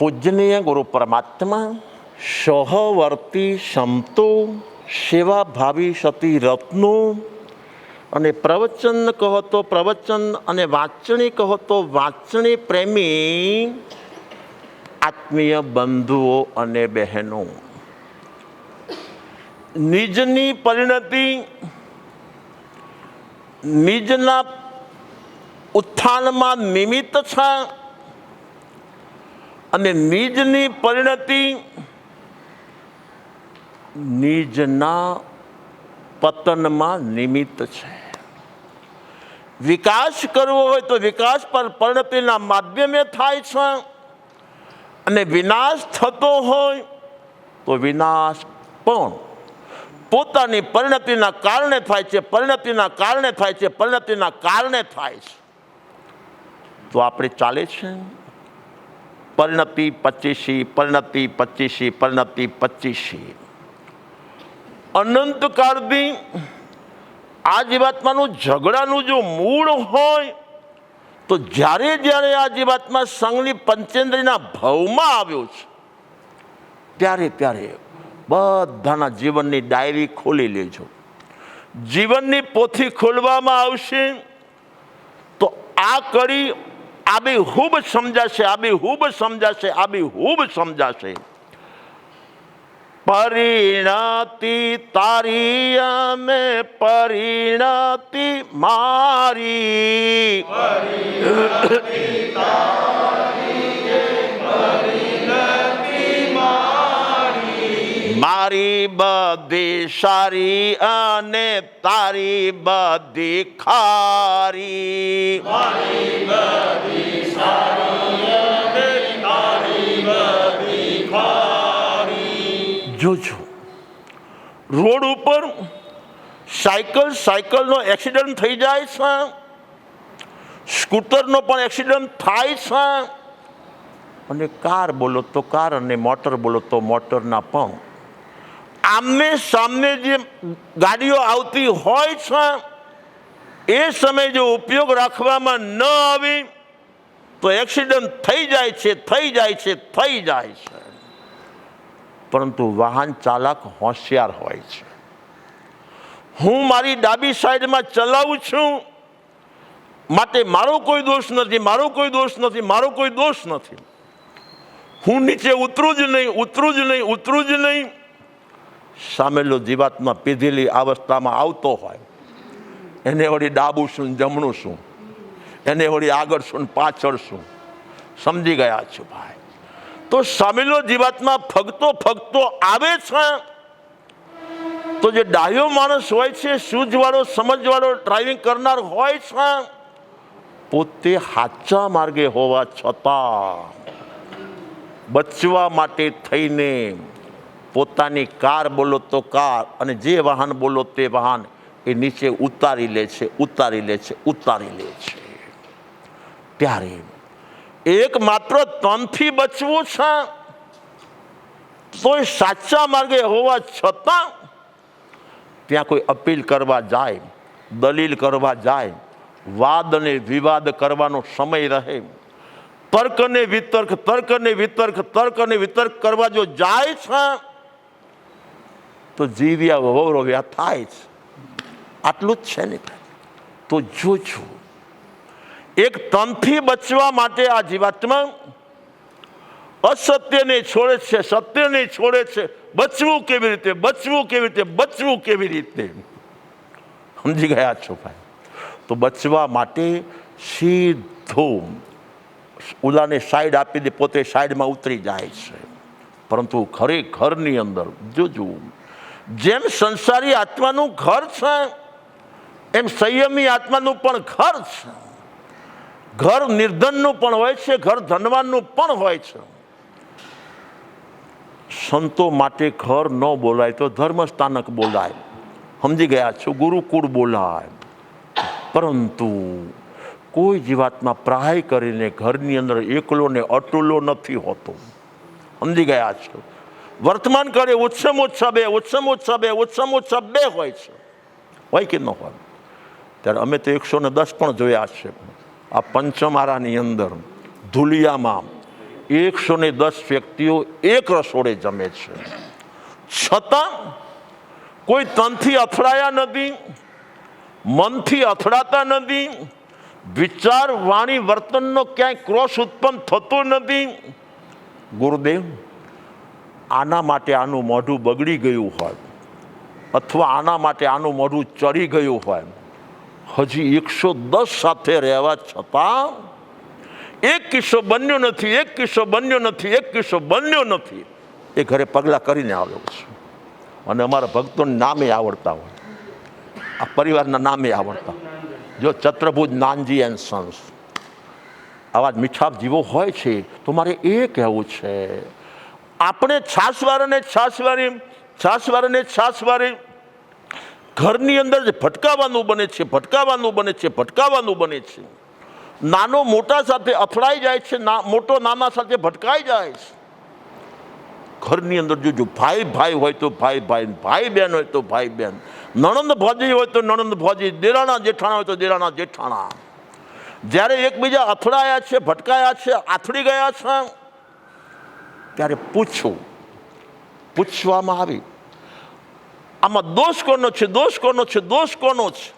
પૂજનીય ગુરુ પરમાત્મા સહવર્તી સમતો સેવાભાવી સતી રત્નો અને પ્રવચન કહો તો પ્રવચન અને વાંચણી કહો તો વાંચણી પ્રેમી આત્મીય બંધુઓ અને બહેનો, નિજની પરિણતિ નિજના ઉત્થાનમાં નિમિત્ત છે અને નિજની પરિણતિ નિજના પતનમાં નિમિત્ત છે. વિકાસ કરવો હોય તો વિકાસ પર પરિણતિના માધ્યમે થાય છે અને વિનાશ થતો હોય તો વિનાશ પણ પોતાની પરિણતિના કારણે થાય છે, પરિણતિના કારણે થાય છે, પરિણતિના કારણે થાય છે. તો આપણે ચાલે છે પરિણતિ પચીસી, પરિણતિ પચીસી, પરિણતિ પચીસી. અનંતકાળથી આ જીવાત્માનું ઝઘડાનું જો મૂળ હોય તો જ્યારે જ્યારે આ જીવાત્મા સંઘની પંચેન્દ્રિયના ભવમાં આવ્યો છે ત્યારે ત્યારે બધાના જીવનની ડાયરી ખોલી લેજો. જીવનની પોથી ખોલવામાં આવશે તો આ કડી આબેહૂબ સમજાશે, આબેહૂબ સમજાશે, આબેહૂબ સમજાશે. પરિણતિ તારી અમે પરિણતિ મારી, મારી બધી સારી અને તારી બધી ખારી, મારી બધી સારી અને તારી બધી ખારી. જોજો રોડ ઉપર સાયકલનો એક્સિડન્ટ થઈ જાય છે, સ્કૂટરનો પણ એક્સિડન્ટ થાય છે અને કાર બોલો તો કાર અને મોટર બોલો તો મોટરના પણ આમને સામને જે ગાડીઓ આવતી હોય છે એ સમયે જો ઉપયોગ રાખવામાં ન આવી તો એક્સિડન્ટ થઈ જાય છે, થઈ જાય છે, થઈ જાય છે. પરંતુ વાહન ચાલક હોશિયાર હોય છે. હું મારી ડાબી સાઈડમાં ચલાવું છું માટે મારો કોઈ દોષ નથી, મારો કોઈ દોષ નથી, મારો કોઈ દોષ નથી. હું નીચે ઉતરું જ નહીં, ઉતરું જ નહીં, ઉતરું જ નહીં. સામેલો જીવાત્મા પીધેલી અવસ્થામાં આવતો હોય એને વળી ડાબું શું જમણું શું, એને વળી આગળ શું પાછળ શું. સમજી ગયા છો ભાઈ? તો સામેલો જીવાત્મા ફગતો ફગતો આવે છે તો જે ડાયો માણસ હોય છે, સૂઝવાળો સમજવાળો ડ્રાઇવિંગ કરનાર હોય છે, પોતે સાચા માર્ગે હોવા છતાં બચવા માટે થઈને પોતાની કાર બોલો તો કાર અને જે વાહન બોલો તે વાહન એ નીચે ઉતારી લે છે, ઉતારી લે છે, ઉતારી લે છે. ત્યારે એક માત્ર તનથી બચવું છે તો એ સાચા માર્ગે હોવા છતાં ત્યાં કોઈ અપીલ કરવા જાય, દલીલ કરવા જાય, વાદ અને વિવાદ કરવાનો સમય રહે, તર્ક અને વિતર્ક, તર્ક અને વિતર્ક, તર્ક અને વિતર્ક કરવા જો જાય છે તો જીવ્યા વવરવ્યા થાય છે. આટલું જ છે ને. તો જોજો એક તનથી બચવા માટે આ જીવાત્મા અસત્યને છોડે છે, સત્યને છોડે છે. બચવું કેવી રીતે, બચવું કેવી રીતે, બચવું કેવી રીતે? સમજી ગયા છો ભાઈ? તો બચવા માટે સીધો ઓલાને સાઈડ આપી દે, પોતે સાઈડમાં ઉતરી જાય છે. પરંતુ ખરેખરની અંદર જોજો જેમ સંસારી આત્માનું ઘર છે એમ સંયમી આત્માનું પણ ઘર છે. ઘર નિર્ધનનું પણ હોય છે, ઘર ધનવાનનું પણ હોય છે. સંતો માટે ઘર ન બોલાય તો ધર્મસ્થાનક બોલાય. સમજી ગયા છો? ગુરુકુળ બોલાય. પરંતુ કોઈ જીવાત્મા પ્રાય કરીને ઘરની અંદર એકલો ને અટુલો નથી હોતો. સમજી ગયા છો? વર્તમાન કરે ઓછામાં ઓછા બે, ઓછામાં ઓછા બે, ઓછામાં ઓછા બે હોય છે. હોય કે ન હોય? ત્યારે અમે તો 110 પણ જોયા છે. આ પંચમારાની અંદર ધુલિયામાં 110 વ્યક્તિઓ એક રસોડે જમે છે, છતાં કોઈ તનથી અથડાયા નથી, મનથી અથડાતા નથી, વિચાર વાણી વર્તનનો ક્યાંય ક્રોસ ઉત્પન્ન થતો નથી. ગુરુદેવ, આના માટે આનું મોઢું બગડી ગયું હોય અથવા આના માટે આનું મોઢું ચડી ગયું હોય, હજી 110 સાથે રહેવા છતાં એક કિસ્સો બન્યો નથી, એક કિસ્સો બન્યો નથી, એક કિસ્સો બન્યો નથી. એ ઘરે પગલાં કરીને આવ્યો છે અને અમારા ભક્તોને નામે આવડતા હોય, આ પરિવારના નામે આવડતા. જો ચત્રભુજ નાનજી એન્ડ સન્સ આવા મીઠા જીવો હોય છે તો મારે એ કહેવું છે, આપણે છાસવારે ઘરની અંદર જે ભટકાવાનું બને છે, નાનો મોટા સાથે અથડાઈ જાય છે, મોટો નાના સાથે ભટકાઈ જાય છે. ઘરની અંદર જો ભાઈ ભાઈ હોય તો ભાઈ ભાઈ, ભાઈ બહેન હોય તો ભાઈ બહેન, નણંદ ભોજી હોય તો નણંદ ભોજી, દેરાણા જેઠાણા હોય તો દેરાણા જેઠાણા, જ્યારે એકબીજા અથડાયા છે, ભટકાયા છે, આથડી ગયા છે, ત્યારે પૂછવામાં આવી, આમાં દોષ કોનો છે, દોષ કોનો છે, દોષ કોનો છે,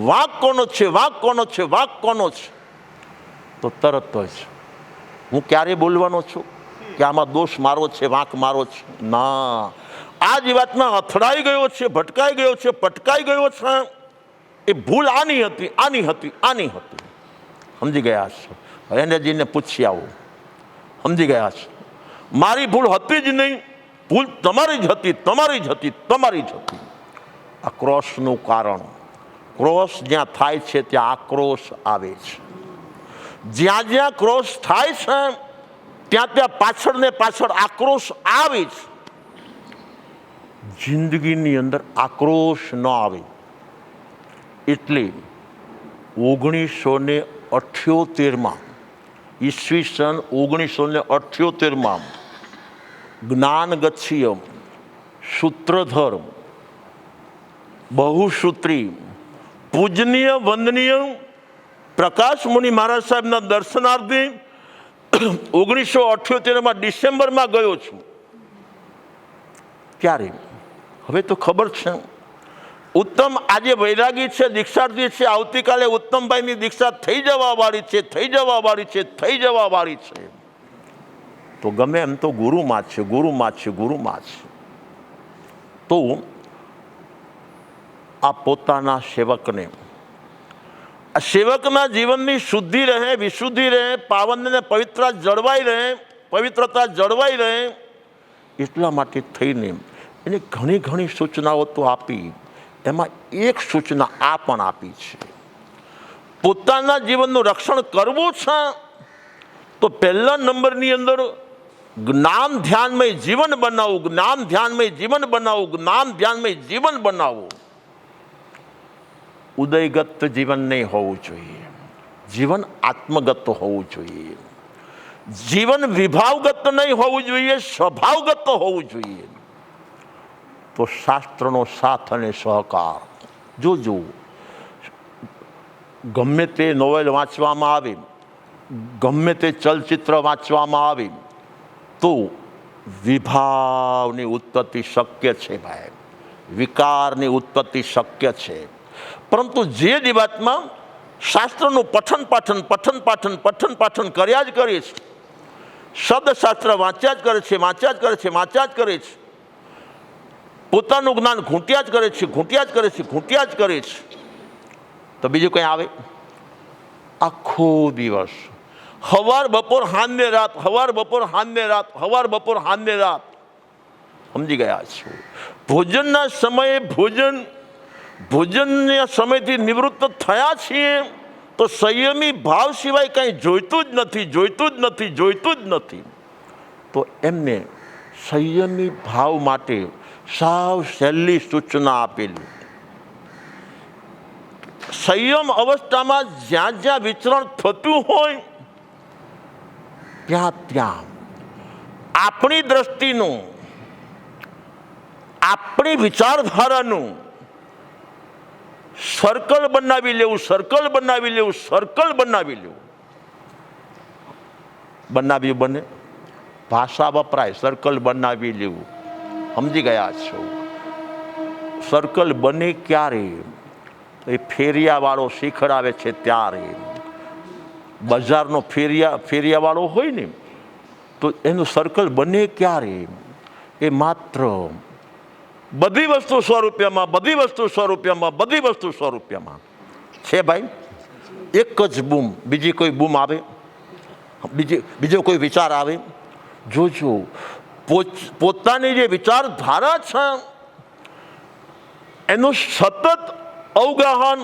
વાંક કોનો છે, વાંક કોનો છે, વાંક કોનો છે? તો તરત જ હું ક્યારે બોલવાનો છું કે આમાં દોષ મારો છે, વાંક મારો છે? ના, આ જ વાતમાં અથડાઈ ગયો છે, ભટકાઈ ગયો છે, પટકાઈ ગયો છે, એ ભૂલ આની હતી, આની હતી, આની હતી. સમજી ગયા છો? એને જઈને પૂછી આવો, સમજી ગયા છો? મારી ભૂલ હતી જ નહીં, ભૂલ તમારી જ હતી, તમારી જ હતી, તમારી જ હતી. આ ક્રોસનું કારણ, ક્રોસ જ્યાં થાય છે ત્યાં આક્રોશ આવે છે. જ્યાં જ્યાં ક્રોસ થાય છે ત્યાં પાછળ ને પાછળ આક્રોશ આવે છે. જિંદગીની અંદર આક્રોશ ન આવે એટલે 1978 ઈસવીસન 1978 જ્ઞાનગચ્છિય સૂત્રધર બહુસૂત્રી પૂજનીય વંદનીય પ્રકાશ મુનિ મહારાજ સાહેબના દર્શનાર્થે 1978 ડિસેમ્બરમાં ગયો છું. ત્યારે હવે તો ખબર છે, ઉત્તમ આજે વૈરાગી છે, દીક્ષાર્થી છે, આવતીકાલે ઉત્તમભાઈની દીક્ષા થઈ જવા વાળી છે, થઈ જવા વાળી છે, થઈ જવા વાળી છે. તો ગમે એમ તો ગુરુમાં છે, ગુરુમાં છે, ગુરુમાં છે. તો આ પોતાના સેવકને, આ સેવકના જીવનની શુદ્ધિ રહે, વિશુદ્ધિ રહે, પાવન અને પવિત્રતા જળવાઈ રહે એટલા માટે થઈને એને ઘણી સૂચનાઓ તો આપી. એમાં એક સૂચના આ પણ આપી છે, પોતાના જીવનનું રક્ષણ કરવું છે તો પહેલા નંબરની અંદર જ્ઞાન ધ્યાનમય જીવન બનાવવું, જ્ઞાન ધ્યાનમય જીવન બનાવવું, જ્ઞાન ધ્યાનમય જીવન બનાવવું. ઉદયગત જીવન નહીં હોવું જોઈએ, જીવન આત્મગત હોવું જોઈએ. જીવન વિભાવગત નહીં હોવું જોઈએ, સ્વભાવગત હોવું જોઈએ. તો શાસ્ત્રનો સાથ અને સહકાર જોજો. ગમે તે નોવેલ વાંચવામાં આવે, ગમે તે ચલચિત્ર વાંચવામાં આવે તો વિભાવની ઉત્પત્તિ શક્ય છે ભાઈ, વિકારની ઉત્પત્તિ શક્ય છે. પરંતુ જે દિવાતમાં શાસ્ત્રનું પઠન પાઠન કર્યા જ કરે છે, શબ્દશાસ્ત્ર વાંચ્યા જ કરે છે, પોતાનું જ્ઞાન ઘૂંટ્યા જ કરે છે, તો બીજું કંઈ આવે? આખો દિવસ હવાર બપોર હાંજને રાત, સમજી ગયા છો? ભોજનના સમયે ભોજનના સમયથી નિવૃત્ત થયા છીએ તો સંયમી ભાવ સિવાય કંઈ જોઈતું જ નથી. તો એમને સંયમી ભાવ માટે સાવ સહેલી સૂચના આપેલી. સંયમ અવસ્થામાં જ્યાં વિચરણ થતું હોય ત્યાં આપણી દ્રષ્ટિનું, આપણી વિચારધારાનું સર્કલ બનાવી લેવું. બનાવ્યું બને, ભાષા વપરાય, સર્કલ બનાવી લેવું. સમજી ગયા છો? સર્કલ બને ક્યારે? એ ફેરિયાવાળો શીખડાવે છે ત્યારે. બજારનો ફેરિયાવાળો હોય ને તો એનું સર્કલ બને ક્યારે? એ માત્ર બધી વસ્તુ 100 રૂપિયામાં, બધી વસ્તુ 100 રૂપિયામાં, બધી વસ્તુ 100 રૂપિયામાં છે ભાઈ. એક જ બૂમ, બીજી કોઈ બૂમ આવે, બીજો કોઈ વિચાર આવે? જોજો, પોતાની જે વિચારધારા છે એનું સતત અવગાહન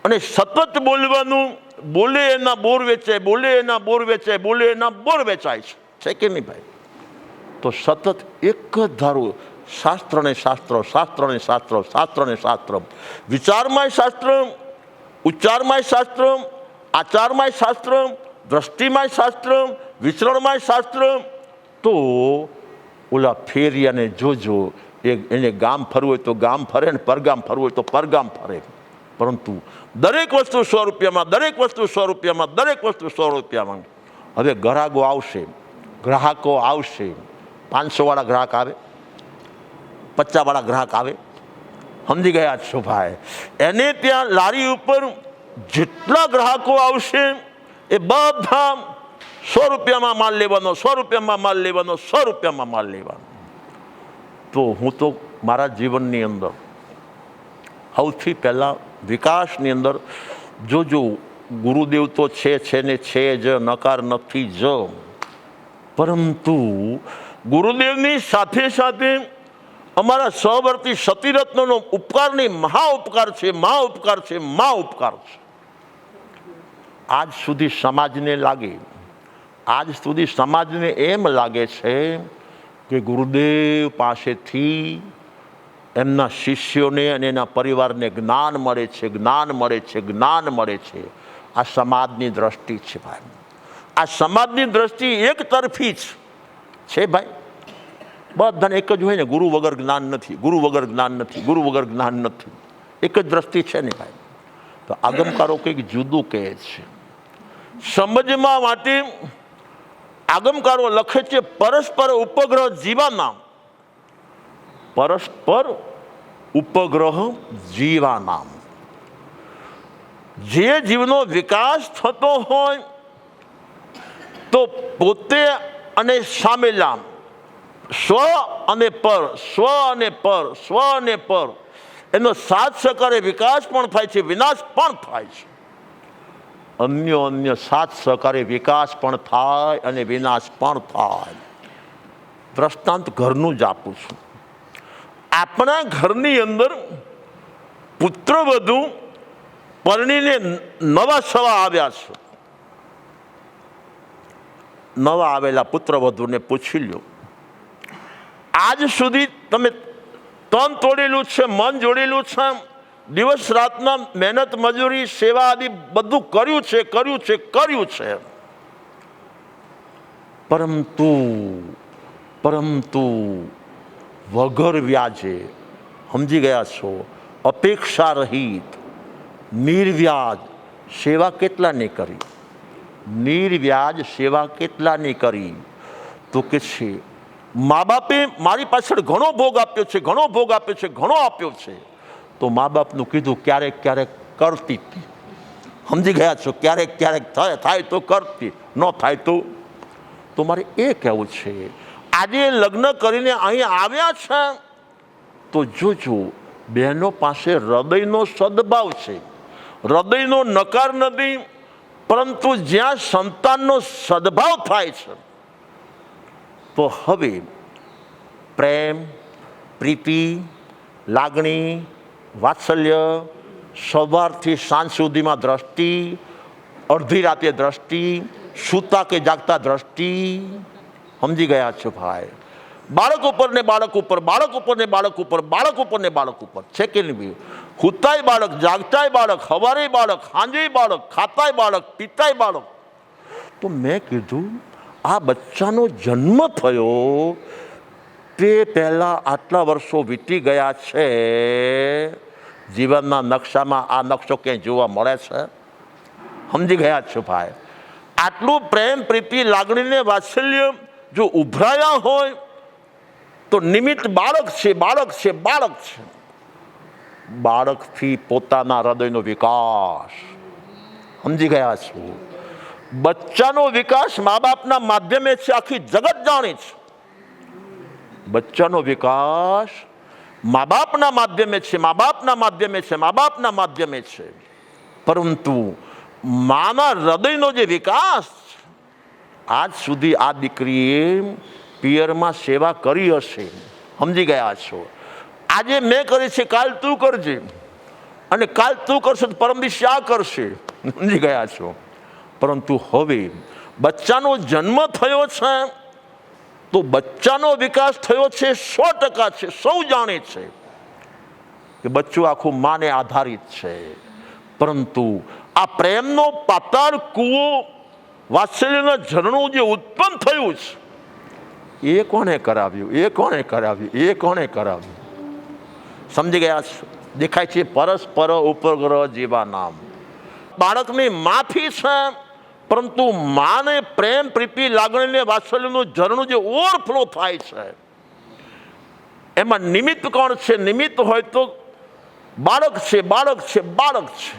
અને સતત બોલવાનું. બોલે એના બોર વેચાય, બોલે એના બોર વેચાય, બોલે એના બોર વેચાય છે કે નહીં ભાઈ? તો સતત એક જ ધારું, શાસ્ત્ર ને શાસ્ત્ર, શાસ્ત્ર ને શાસ્ત્ર, શાસ્ત્ર ને શાસ્ત્ર, વિચારમાંય શાસ્ત્ર, ઉચ્ચારમાંય શાસ્ત્ર, આચારમાંય શાસ્ત્ર, દ્રષ્ટિમાંય શાસ્ત્ર, વિચરણમાંય શાસ્ત્ર. તો ઓલા ફેરિયાને જોજો, એને ગામ ફરવું હોય તો ગામ ફરે ને પરગામ ફરવું હોય તો પરગામ ફરે. પરંતુ દરેક વસ્તુ 100 રૂપિયામાં, દરેક વસ્તુ 100 રૂપિયામાં, દરેક વસ્તુ 100 રૂપિયામાં. હવે ગ્રાહકો આવશે. 500 વાળા ગ્રાહક આવે, 50 વાળા ગ્રાહક આવે. સમજી ગયા છો ભાઈ? એને ત્યાં લારી ઉપર જેટલા ગ્રાહકો આવશે એ બધા 100 રૂપિયામાં માલ લેવાનો, 100 રૂપિયામાં માલ લેવાનો, 100 રૂપિયામાં માલ લેવાનો. તો હું તો મારા જીવનની અંદર સૌથી પહેલાં વિકાસની અંદર જોજો, ગુરુદેવ તો છે ને છે જ, નકાર નથી જ. પરંતુ ગુરુદેવની સાથે સાથે અમારા સહવર્તી સતીરત્નનો ઉપકારની મહા ઉપકાર છે, મહા ઉપકાર છે, મહા ઉપકાર છે. આજ સુધી સમાજને લાગે, આજ સુધી સમાજને એમ લાગે છે કે ગુરુદેવ પાસેથી એમના શિષ્યોને અને એના પરિવારને જ્ઞાન મળે છે, જ્ઞાન મળે છે, જ્ઞાન મળે છે. આ સમાજની દ્રષ્ટિ છે ભાઈ. આ સમાજની દ્રષ્ટિ એક તરફી જ છે ભાઈ. બધાને એક જ હોય ને, ગુરુ વગર જ્ઞાન નથી, ગુરુ વગર જ્ઞાન નથી, ગુરુ વગર જ્ઞાન નથી. એક જ દ્રષ્ટિ છે ને ભાઈ. તો આગમકારો કંઈક જુદું કહે છે. સમજવા માટે આગમકારો લખે છે પરસ્પર ઉપગ્રહ જીવાનામ, પરસ્પર ઉપગ્રહ જીવાનામ. જે જીવનો વિકાસ થતો હોય તો પોતે અને સામેલા, સ્વ અને પર, સ્વ અને પર, સ્વ અને પર, એનો સાથ સહકારે વિકાસ પણ થાય છે, વિનાશ પણ થાય છે. અન્ય સાથ સહકારે વિકાસ પણ થાય અને વિનાશ પણ થાય. દ્રષ્ટાંત ઘરનું જ આપું છું. આપણા ઘરની અંદર પુત્રવધુ પરણીને નવા સવા આવ્યા છે. નવા આવેલા પુત્રવધુને પૂછી લો, આજ સુધી તમે તન તોડેલું છે, મન જોડેલું છે, દિવસ રાતના મહેનત મજૂરી સેવા આદિ બધું કર્યું છે, કર્યું છે, કર્યું છે. પરંતુ વગર વ્યાજે, સમજી ગયા છો, અપેક્ષા રહિત, નિર્વ્યાજ સેવા કેટલાની કરી? નિર્વ્યાજ સેવા કેટલાની કરી? તો કે છે મા બાપે મારી પાછળ ઘણો ભોગ આપ્યો છે, ઘણો ભોગ આપ્યો છે, ઘણો આપ્યો છે. તો મા બાપનું કીધું ક્યારેક ક્યારેક કરતી હતી. સમજી ગયા છો? ક્યારેક ક્યારેક થાય તો કરતી, ન થાય તો મારે એ કહેવું છે, આજે લગ્ન કરીને અહીં આવ્યા છે તો જોજો, બહેનો પાસે હૃદયનો સદભાવ છે, હૃદયનો નકાર નથી. પરંતુ જ્યાં સંતાનનો સદભાવ થાય છે તો હવે પ્રેમ, પ્રીતિ, લાગણી, વાત્સલ્ય, સવારથી સાંજ સુધીમાં દ્રષ્ટિ, અડધી રાતે દ્રષ્ટિ, સૂતા કે જાગતા દ્રષ્ટિ. સમજી ગયા છો ભાઈ? બાળક ઉપર ને બાળક ઉપર, બાળક ઉપર ને બાળક ઉપર, બાળક ઉપર ને બાળક ઉપર છે કે નહીં? હુતાય બાળક, જાગતાય બાળક, હવારે બાળક, સાંજે બાળક, ખાતાય બાળક, પીતાય બાળક. તો મેં કીધું આ બચ્ચાનો જન્મ થયો તે પહેલાં આટલા વર્ષો વીતી ગયા છે, જીવનના નકશામાં આ નકશો ક્યાંય જોવા મળે છે? સમજી ગયા છો ભાઈ? આટલું પ્રેમ પ્રીતિ લાગણીને વાત્સલ્ય જો ઉભરાયા હોય તો નિમિત્ત બાળક છે, બાળક છે, બાળક છે. બાળકથી પોતાના હૃદયનો વિકાસ, સમજી ગયા છો? બચ્ચાનો વિકાસ મા બાપના માધ્યમે છે, આખી જગત જાણે છે. બચ્ચાનો વિકાસ મા બાપના માધ્યમે છે, મા બાપના માધ્યમે છે, મા બાપના માધ્યમે છે. પરંતુ માના હૃદયનો જે વિકાસ, આજ સુધી આ દીકરીએ પિયરમાં સેવા કરી હશે, સમજી ગયા છો? આજે મેં કરી છે, કાલ તું કરજે, અને કાલ તું કરશે તો પરમ દિવસે આ કરશે, સમજી ગયા છો? પરંતુ હવે બચ્ચાનો જન્મ થયો છે તો બચ્ચાનો વિકાસ થયો છે 100% છે. સૌ જાણે છે કે બચ્ચું આખું માને આધારિત છે. પરંતુ આ પ્રેમનો પાતાળ કૂવો, વાત્સલ્યના ઝરણું જે ઉત્પન્ન થયું છે, એ કોણે કરાવ્યું? એ કોણે કરાવ્યું? એ કોણે કરાવ્યું? સમજી ગયા છો? દેખાય છે પરસ્પર ઉપગ્રહ જેવા નામ. બાળકની માફી છે, પરંતુ માને પ્રેમ પ્રીતિ લાગણીને વાત્સલ્યનું ઝરણું જે ઓવરફ્લો થાય છે, એમાં નિમિત્ત કોણ છે? નિમિત્ત હોય તો બાળક છે, બાળક છે, બાળક છે.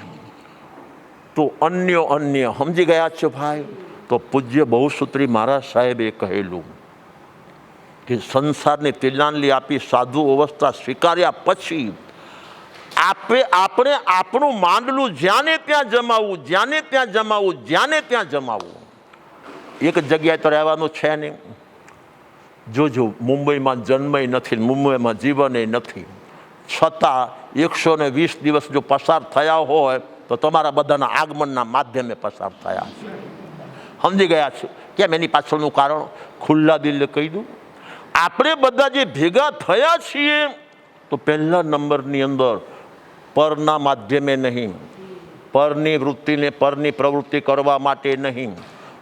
તો અન્ય સમજી ગયા છો ભાઈ? તો પૂજ્ય બહુસૂત્રી મહારાજ સાહેબે કહેલું કે સંસારની તિલાંજલિ આપી સાધુ અવસ્થા સ્વીકાર્યા પછી આપણે આપણું માંડલું જ્યાં ને ત્યાં જમાવવું, જ્યાં ને ત્યાં જમાવવું, જ્યાં ને ત્યાં જમાવવું. એક જગ્યાએ તો રહેવાનું છે નહીં. જોજો, મુંબઈમાં જન્મય નથી, મુંબઈમાં જીવનય નથી, છતાં 120 દિવસ જો પસાર થયા હોય તો તમારા બધાના આગમનના માધ્યમે પસાર થયા છે. સમજી ગયા છો? કેમ? એની પાછળનું કારણ ખુલ્લા દિલે કહી દઉં. આપણે બધા જે ભેગા થયા છીએ તો પહેલા નંબરની અંદર પરના માધ્યમે નહીં, પરની વૃત્તિને પરની પ્રવૃત્તિ કરવા માટે નહીં,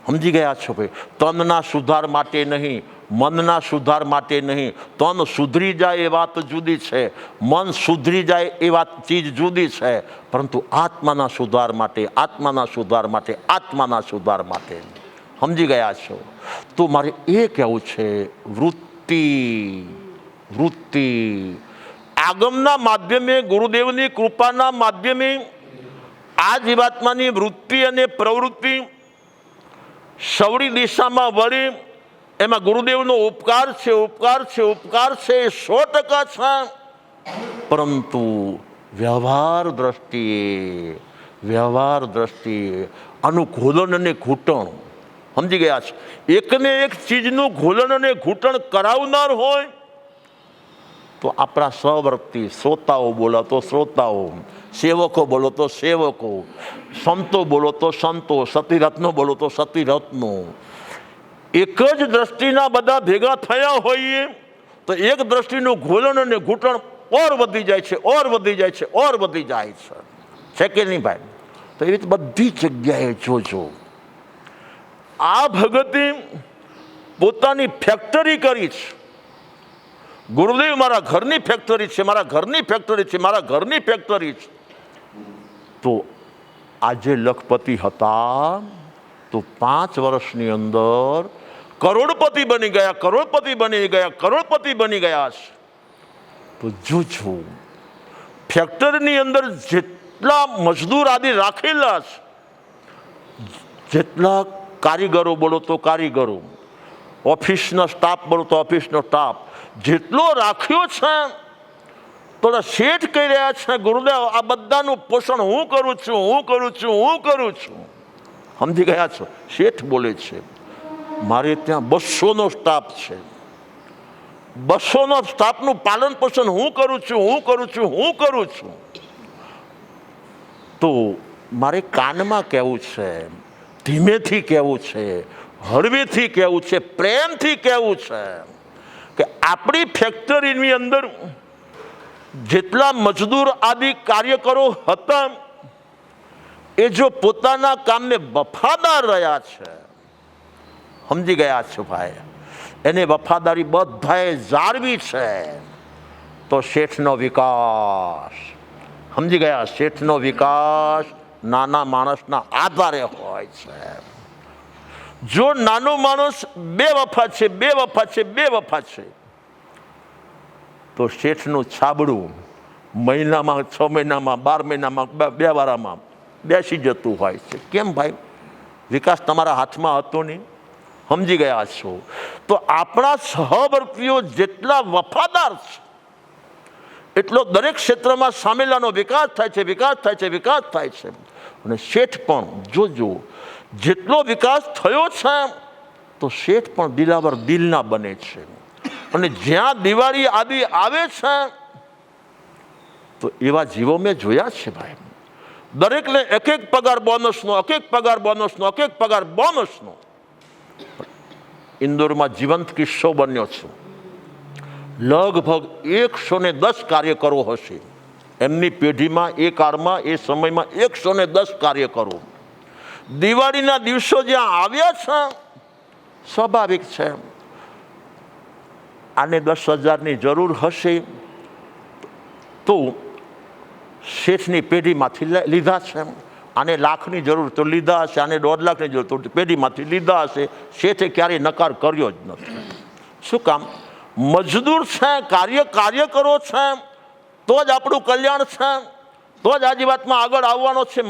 સમજી ગયા છો ભાઈ? તનના સુધાર માટે નહીં, મનના સુધાર માટે નહીં. તન સુધરી જાય એ વાત જુદી છે, મન સુધરી જાય એ વાત ચીજ જુદી છે. પરંતુ આત્માના સુધાર માટે, આત્માના સુધાર માટે, આત્માના સુધાર માટે, સમજી ગયા છો? તો મારે એ કહેવું છે, વૃત્તિ આગમના માધ્યમે, ગુરુદેવની કૃપાના માધ્યમે આ જીવાત્માની વૃત્તિ અને પ્રવૃત્તિ સવડી દિશામાં વળી, એમાં ગુરુદેવનો ઉપકાર છે, ઉપકાર છે, ઉપકાર છે, 100% છે. પરંતુ વ્યવહાર દ્રષ્ટિએ આનું ઘોલન અને ઘૂંટણ, સમજી ગયા છે? એકને એક ચીજનું ઘોલન અને ઘૂંટણ કરાવનાર હોય તો આપણા સહવર્તી, શ્રોતાઓ બોલો તો શ્રોતાઓ, સેવકો બોલો તો સેવકો, સંતો બોલો તો સંતો, સતીરત્નો બોલો તો સતીરત્નો. એક જ દ્રષ્ટિના બધા ભેગા થયા હોઈએ તો એક દ્રષ્ટિનું ઘોલન અને ઘૂંટણ ઓર વધી જાય છે, ઓર વધી જાય છે, ઓર વધી જાય છે. છે કે નહીં ભાઈ? તો એવી રીતે બધી જગ્યાએ જોજો. આ ભગતે પોતાની ફેક્ટરી કરી છે. ગુરુદેવ મારા ઘરની ફેક્ટરી છે, મારા ઘરની ફેક્ટરી છે, મારા ઘરની ફેક્ટરી છે. તો આજે લખપતિ હતા તો 5 વર્ષની અંદર કરોડપતિ બની ગયા, કરોડપતિ બની ગયા, કરોડપતિ બની ગયા છે. તો જોજો, ફેક્ટરીની અંદર જેટલા મજદૂર આદિ રાખેલા છે, જેટલા કારીગરો બોલો તો કારીગરો, ઓફિસનો સ્ટાફ બોલો તો ઓફિસનો સ્ટાફ, જેટલો રાખ્યો છે, થોડા શેઠ કહી રહ્યા છે, ગુરુદેવ આ બધાનું પોષણ હું કરું છું, હું કરું છું, હું કરું છું. સમજી ગયા છો? શેઠ બોલે છે મારે ત્યાં 200નો સ્ટાફ છે, 200નો સ્ટાફનું પાલન પોષણ હું કરું છું, હું કરું છું, હું કરું છું. તો મારે કાનમાં કહેવું છે, ધીમેથી કહેવું છે, હળવેથી કહેવું છે, પ્રેમથી કહેવું છે કે આપણી ફેક્ટરીની અંદર જેટલા મજદૂર આદિ કાર્યકરો હતા એ જો પોતાના કામને વફાદાર રહ્યા છે, સમજી ગયા છો ભાઈ? એને વફાદારી બધાએ જાળવી છે તો શેઠનો વિકાસ, સમજી ગયા? શેઠનો વિકાસ નાના માણસના આધારે હોય છે. જો નાનો માણસ બેવફા છે, બેવફા છે, બેવફા છે, તો શેઠનું છાબડું મહિનામાં, 6 મહિનામાં, 12 મહિનામાં, 2 વારામાં બેસી જતું હોય છે. કેમ ભાઈ? વિકાસ તમારા હાથમાં હતો નહીં. સમજી ગયા છો? તો આપણા સહવર્તીઓ જેટલા વફાદાર છે એટલો દરેક ક્ષેત્રમાં સામેલાનો વિકાસ થાય છે, વિકાસ થાય છે, વિકાસ થાય છે. અને શેઠ પણ જોજો, જેટલો વિકાસ થયો છે તો શેઠ પણ દિલાવર દિલના બને છે. અને જ્યાં દિવાળી આદિ આવે છે તો એવા જીવો મેં જોયા છે ભાઈ. દરેકને એક એક પગાર બોનસનો, એક એક પગાર બોનસનો, એક એક પગાર બોનસનો. ઇન્દોરમાં જીવંત કિસ્સો બન્યો છે. લગભગ 110 કાર્યકરો હશે એમની પેઢીમાં, એ કાળમાં, એ સમયમાં 110 કાર્યકરો દિવાળીના દિવસો જ્યાં આવ્યા છે. સ્વાભાવિક છે આને 10,000ની જરૂર હશે તો શેઠની પેઢીમાંથી લીધા છે. આને લાખની જરૂર તો લીધા હશે, આને 1.5 લાખની જરૂર તો પેઢીમાંથી લીધા હશે. શેઠે ક્યારેય નકાર કર્યો જ નથી. શું કામ? મજદૂર છે, કાર્યકરો છે તો જ આપણું કલ્યાણ છે, તો જ આ જીવાતમાં આગળ આવવાનો છે.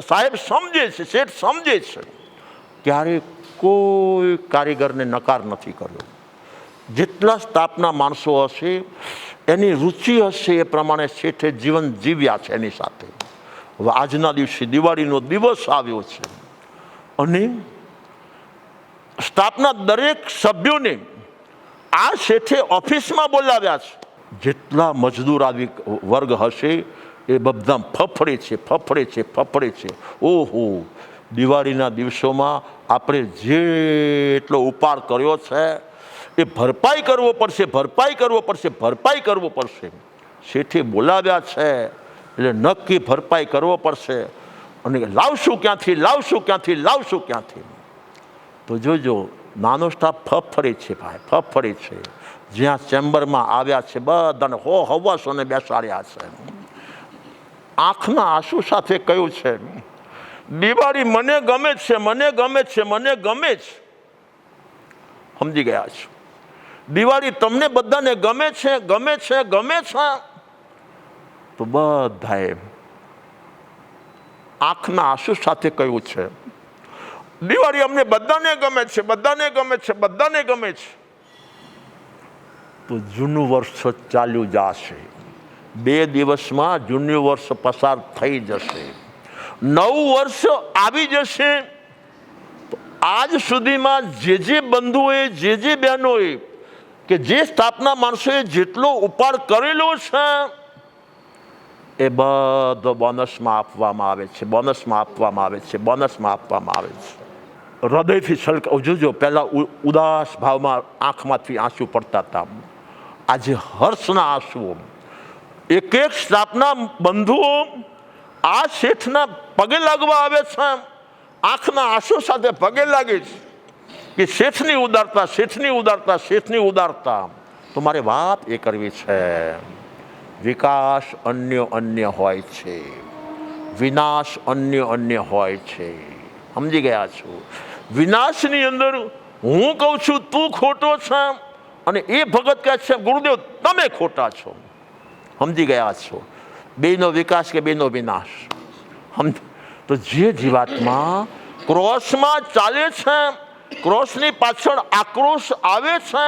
સાહેબ સમજે છે, શેઠ સમજે છે. ક્યારેય કોઈ કારીગરને નકાર નથી કર્યો. જેટલા સ્ટાફના માણસો હશે એની રુચિ હશે એ પ્રમાણે શેઠે જીવન જીવ્યા છે એની સાથે. હવે આજના દિવસે દિવાળીનો દિવસ આવ્યો છે અને સ્ટાફના દરેક સભ્યોને આ શેઠે ઓફિસમાં બોલાવ્યા છે. જેટલા મજદૂર આવી વર્ગ હશે એ બધા ફફડે છે, ફફડે છે, ફફડે છે. ઓહો, દિવાળીના દિવસોમાં આપણે જેટલો ઉપાડ કર્યો છે એ ભરપાઈ કરવો પડશે, ભરપાઈ કરવો પડશે, ભરપાઈ કરવો પડશે. શેઠે બોલાવ્યા છે એટલે નક્કી ભરપાઈ કરવો પડશે. અને લાવશું ક્યાંથી, લાવશું ક્યાંથી, લાવશું ક્યાંથી? તો જોજો, નાનો સ્ટાફ ફફડે છે ભાઈ, ફફડે છે. જ્યાં ચેમ્બરમાં આવ્યા છે બધાને હવાસોને બેસાડ્યા છે. આંખના આંસુ સાથે કહ્યું છે, દિવાળી મને ગમે છે, મને ગમે છે, મને ગમે છે. સમજી ગયા છો? દિવાળી તમને બધાને ગમે છે, ગમે છે, ગમે છે. તો બધાએ આંખના આંસુ સાથે કહ્યું છે, દિવાળી અમને બધાને ગમે છે, બધાને ગમે છે, બધાને ગમે છે. તો જૂનું વર્ષ ચાલ્યું જશે. 2 દિવસમાં જૂનું વર્ષ પસાર થઈ જશે, નવું વર્ષ આવી જશે. તો આજ સુધીમાં જે બંધુઓએ, જે બહેનોએ કે જે સ્ટાફના માણસોએ જેટલો ઉપાડ કરેલો છે એ બધો બોનસમાં આપવામાં આવે છે, બોનસમાં આપવામાં આવે છે, બોનસમાં આપવામાં આવે છે. હૃદયથી છલકાવ જોજો. પહેલાં ઉદાસ ભાવમાં આંખમાંથી આંસુ પડતા હતા, આજે હર્ષના આંસુઓ. એક એક સ્ટાફના બંધુઓ આ શેઠના પગે લાગવા આવે છે, આંખના આંસુ સાથે પગે લાગે છે કે શેઠની ઉદારતા, શેઠની ઉદારતા, શેઠની ઉદારતા. તો મારે વાત એ કરવી છે, વિકાસ અન્ય હોય છે, વિનાશ અન્ય હોય છે. સમજી ગયા છો? વિનાશની અંદર હું કહું છું તું ખોટો છે અને એ ભગત કહે છે ગુરુદેવ તમે ખોટા છો. સમજી ગયા છો? બેનો વિકાસ કે બેનો વિનાશ. તો જે જીવાતમાં ક્રોસમાં ચાલે છે, ક્રોસની પાછળ આક્રોશ આવે છે,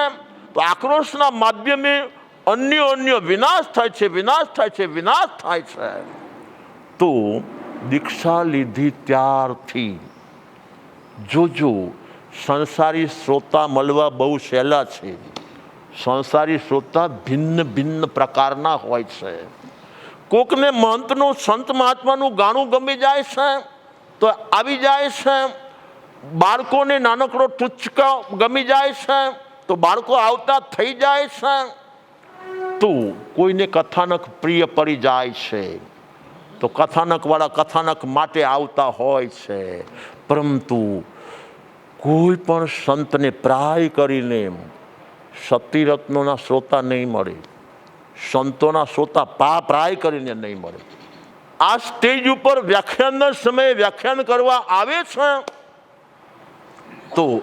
તો આક્રોશના માધ્યમે અન્ય વિનાશ થાય છે, વિનાશ થાય છે, વિનાશ થાય છે. તો દીક્ષા લીધી ત્યારથી જોજો, સંસારી શ્રોતા મળવા બહુ સહેલા છે. સંસારી શ્રોતા ભિન્ન પ્રકારના હોય છે. કોકને મહંતનું, સંત મહાત્માનું ગાણું ગમી જાય છે તો આવી જાય છે. બાળકોને નાનકડો ટુચકો ગમી જાય છે તો બાળકો આવતા થઈ જાય છે. તો કોઈને કથાનક પ્રિય પડી જાય છે તો કથાનકવાળા કથાનક માટે આવતા હોય છે. પરંતુ કોઈ પણ સંતને પ્રાય કરીને સતીરત્નોના શ્રોતા નહીં મળે, સંતોના શ્રોતા પ્રાય કરીને નહીં મળે. આ સ્ટેજ ઉપર વ્યાખ્યાનના સમયે વ્યાખ્યાન કરવા આવે છે તો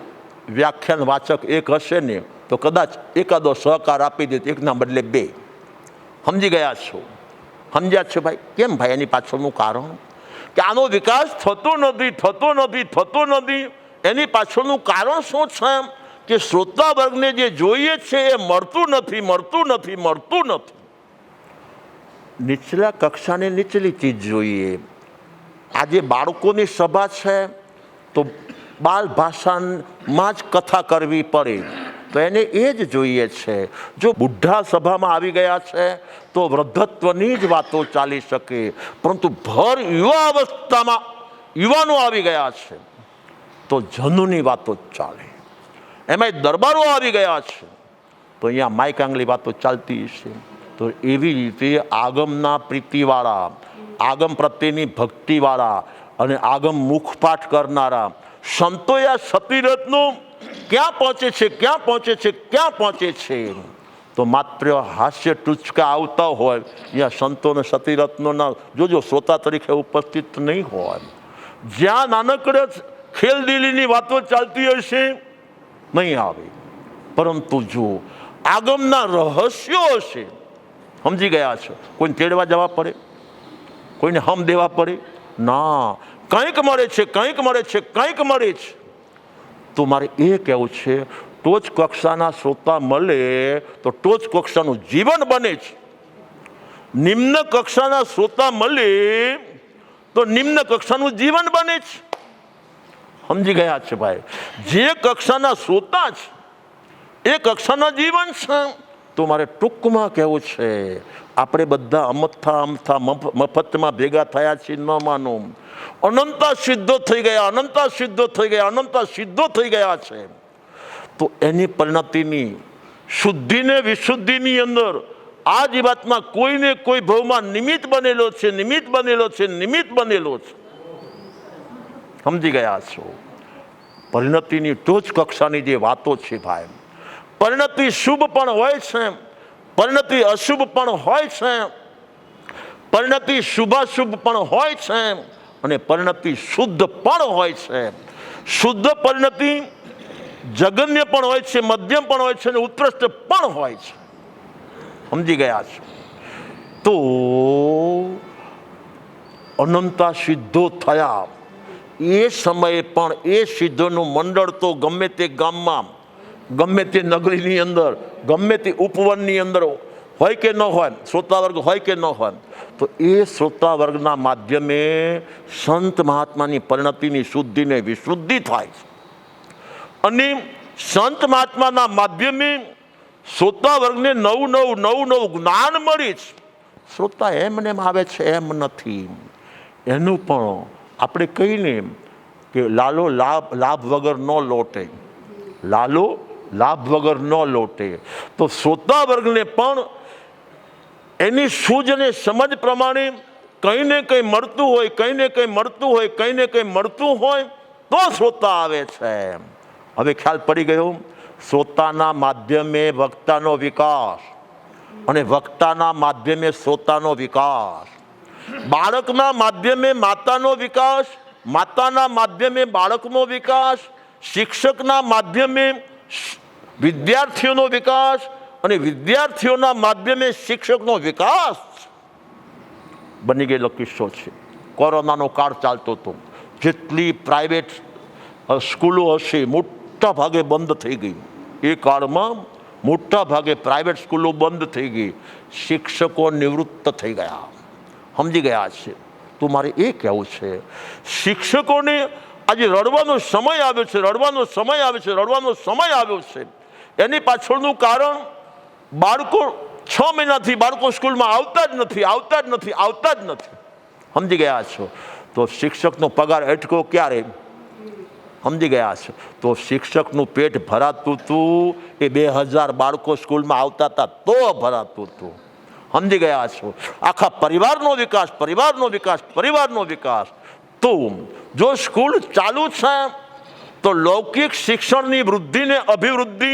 વ્યાખ્યાન વાચક એક હશે ને તો કદાચ એકાદો સહકાર આપી દે, એકના બદલે બે. સમજી ગયા છો? સમજ્યા છો ભાઈ? કેમ ભાઈ? એની પાછળનું કારણ કે આનો વિકાસ થતો નથી. એની પાછળનું કારણ શું છે? કે શ્રોતા વર્ગને જે જોઈએ છે એ મળતું નથી. નીચલા કક્ષાની નીચલી ચીજ જોઈએ. આજે બાળકોની સભા છે તો બાલ ભાષામાં જ કથા કરવી પડે, તો એને એ જ જોઈએ છે. જો બુઢા સભામાં આવી ગયા છે તો વૃદ્ધત્વની જ વાતો ચાલી શકે, પરંતુ ભર યુવા અવસ્થામાં યુવાનો આવી ગયા છે તો જનોની વાતો ચાલે. એમાં દરબારો આવી ગયા છે તો અહીંયા માઈક આંગળી વાતો ચાલતી હશે. તો એવી રીતે આગમના પ્રીતિવાળા, આગમ પ્રત્યેની ભક્તિવાળા અને આગમ મુખપાઠ કરનારા સંતોએ આ સતીરત્નો ક્યાં પહોંચે છે તો માત્ર હાસ્ય ટૂચકા આવતા હોય ત્યાં સંતોને સતીરત્નોના જોજો શ્રોતા તરીકે ઉપસ્થિત નહીં હોય. જ્યાં નાનકડે ખેલદિલીની વાતો ચાલતી હશે નહીં આવે, પરંતુ જો આગમના રહસ્યો હશે, સમજી ગયા છો, કોઈને તેડવા જવા પડે, કોઈને હમ દેવા પડે ના, કંઈક મળે છે. તો મારે એ કહેવું છે, ટોચ કક્ષાના શ્રોતા મળે તો ટોચ કક્ષાનું જીવન બને છે. નિમ્ન કક્ષાના શ્રોતા મળે તો નિમ્ન કક્ષાનું જીવન બને છે. સમજી ગયા છે ભાઈ? જે કક્ષાના શ્રોતા છે એ કક્ષાના જીવન છે. તો મારે ટૂંકમાં કહેવું છે, આપણે બધા અમથા મફતમાં ભેગા થયા છીએ ન માનો. અનંતા સિદ્ધો થઈ ગયા છે. તો એની પરિણતિની શુદ્ધિને વિશુદ્ધિની અંદર આ જીવાત્મા કોઈને કોઈ ભાવમાં નિમિત્ત બનેલો છે. સમજી ગયા છો? પરિણતિની ટોચ કક્ષાની જે વાતો છે ભાઈ, પરિણતિ શુભ પણ હોય છે, પરિણતિ અશુભ પણ હોય છે, પરિણતિ શુભાશુભ પણ હોય છે અને પરિણતિ શુદ્ધ પણ હોય છે. શુદ્ધ પરિણતિ જગન્ય પણ હોય છે, મધ્યમ પણ હોય છે અને ઉત્કૃષ્ટ પણ હોય છે. સમજી ગયા છો? તો અનંતા સિદ્ધો થયા એ સમયે પણ એ સિદ્ધોનું મંડળ તો ગમે તે ગામમાં, ગમે તે નગરીની અંદર, ગમે તે ઉપવનની અંદર હોય કે ન હોય, શ્રોતા વર્ગ હોય કે ન હોય, તો એ શ્રોતા વર્ગના માધ્યમે સંત મહાત્માની પરિણતિની શુદ્ધિને વિશુદ્ધિ થાય છે. અને સંત મહાત્માના માધ્યમે શ્રોતા વર્ગને નવું જ્ઞાન મળી છે. શ્રોતા એમને આવે છે એમ નથી. એનું પણ આપણે કહીને કે લાલો લાભ વગર ન લોટે, લાભ વગર ન લોટે. તો શ્રોતા વર્ગને પણ એની સૂઝ અને સમજ પ્રમાણે કંઈ ને કંઈ મળતું હોય તો શ્રોતા આવે છે. હવે ખ્યાલ પડી ગયો? શ્રોતાના માધ્યમે વક્તાનો વિકાસ અને વક્તાના માધ્યમે શ્રોતાનો વિકાસ, બાળકના માધ્યમે માતાનો વિકાસ, માતાના માધ્યમે બાળકનો વિકાસ, શિક્ષકના માધ્યમે વિદ્યાર્થીઓનો વિકાસ અને વિદ્યાર્થીઓના માધ્યમે શિક્ષકનો વિકાસ બની ગયેલો કિસ્સો છે. કોરોનાનો કાળ ચાલતો હતો, જેટલી પ્રાઇવેટ સ્કૂલો હશે મોટા ભાગે બંધ થઈ ગઈ. એ કાળમાં મોટા ભાગે પ્રાઇવેટ સ્કૂલો બંધ થઈ ગઈ, શિક્ષકો નિવૃત્ત થઈ ગયા. સમજી ગયા છે? તો મારે એ કહેવું છે, શિક્ષકોને આજે રડવાનો સમય આવ્યો છે. એની પાછળનું કારણ બાળકો 6 મહિનાથી બાળકો સ્કૂલમાં આવતા જ નથી. સમજી ગયા છો? તો શિક્ષકનો પગાર અટકો ક્યારે? સમજી ગયા છો? તો શિક્ષકનું પેટ ભરાતું હતું એ 2000 બાળકો સ્કૂલમાં આવતા હતા તો ભરાતું હતું. સમજી ગયા છો? આખા પરિવારનો વિકાસ. તો જો સ્કૂલ ચાલુ છે તો લૌકિક શિક્ષણની વૃદ્ધિને અભિવૃદ્ધિ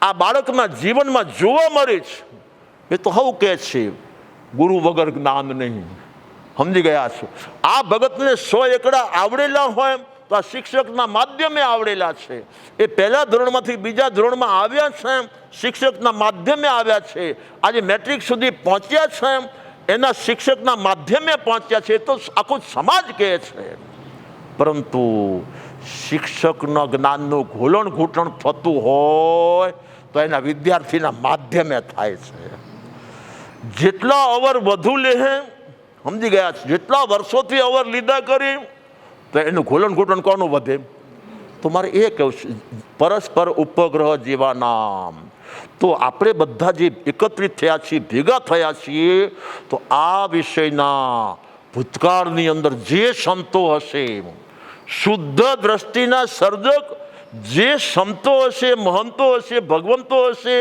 આ બાળકના જીવનમાં જોવા મળે છે. એ તો હવું કહે છે, ગુરુ વગર જ્ઞાન નહીં. સમજી ગયા છો? આ ભગતને 100 એકડા આવડેલા હોય તો આ શિક્ષકના માધ્યમે આવડેલા છે. એ પહેલા ધોરણમાંથી બીજા ધોરણમાં આવ્યા છે, શિક્ષકના માધ્યમે આવ્યા છે. આજે મેટ્રિક સુધી પહોંચ્યા છે, એના શિક્ષકના માધ્યમે પહોંચ્યા છે. તો આખો સમાજ કહે છે. પરંતુ શિક્ષકના જ્ઞાનનું ઘોલણ ઘૂંટણ થતું હોય તો એના વિદ્યાર્થીના માધ્યમે થાય છે. જેટલા અવર વધુ લે, સમજી ગયા છે, જેટલા વર્ષોથી અવર લીધા કરી તો એનું ઘોલણ ઘૂંટણ કોનું વધે? તો મારે એ કહું છું, પરસ્પર ઉપગ્રહ જેવાના. તો આપણે બધા જે એકત્રિત થયા છીએ, ભેગા થયા છીએ, તો આ વિષયના ભૂતકાળની અંદર જે સંતો હશે, શુદ્ધ દ્રષ્ટિના સર્જક જે સંતો હશે, મહંતો હશે, ભગવંતો હશે,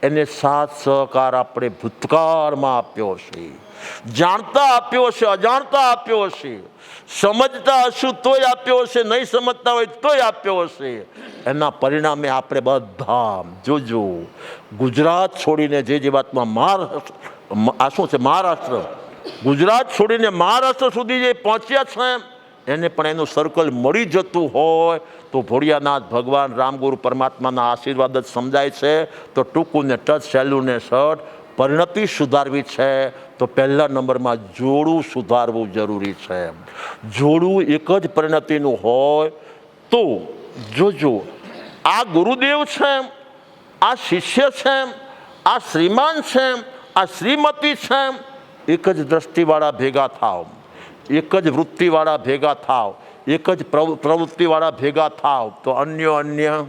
એને સાથ સહકાર આપણે ભૂતકાળમાં આપ્યો હશે. જાણતા આપ્યો હશે, અજાણતા આપ્યો હશે, સમજતા હશું તોય આપ્યો હશે, નહીં સમજતા હોય તોય આપ્યો હશે. એના પરિણામે આપણે બધા જોજો, ગુજરાત છોડીને જે વાતમાં આ શું છે, મહારાષ્ટ્ર, ગુજરાત છોડીને મહારાષ્ટ્ર સુધી જે પહોંચ્યા છે, એને પણ એનું સર્કલ મળી જતું હોય તો ભોળિયાનાથ ભગવાન રામગુરુ પરમાત્માના આશીર્વાદ જ સમજાય છે. તો ટૂંકું ને ટચ, સહેલું ને શર્ટ, પરિણતિ સુધારવી છે તો પહેલા નંબરમાં જોડું સુધારવું જરૂરી છે. જોડું એક જ પરિણતિનું હોય તો જોજો, આ ગુરુદેવ છે, આ શિષ્ય છે, આ શ્રીમાન છે, આ શ્રીમતી છે, એક જ દ્રષ્ટિવાળા ભેગા થાવ, એક જ વૃત્તિવાળા ભેગા થાવ, એક જ પ્રવૃત્તિવાળા ભેગા થાવ તો અન્ય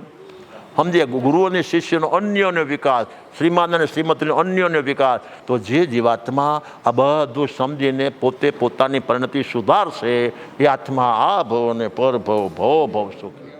સમજે, ગુરુ અને શિષ્યનો અન્યોનો વિકાસ, શ્રીમાન અને શ્રીમતીનો અન્યોનો વિકાસ. તો જે જીવાત્મા આ બધું સમજીને પોતે પોતાની પરિણતિ સુધારશે એ આત્મા આ ભવ અને પરભવ ભવ ભવ સુખી.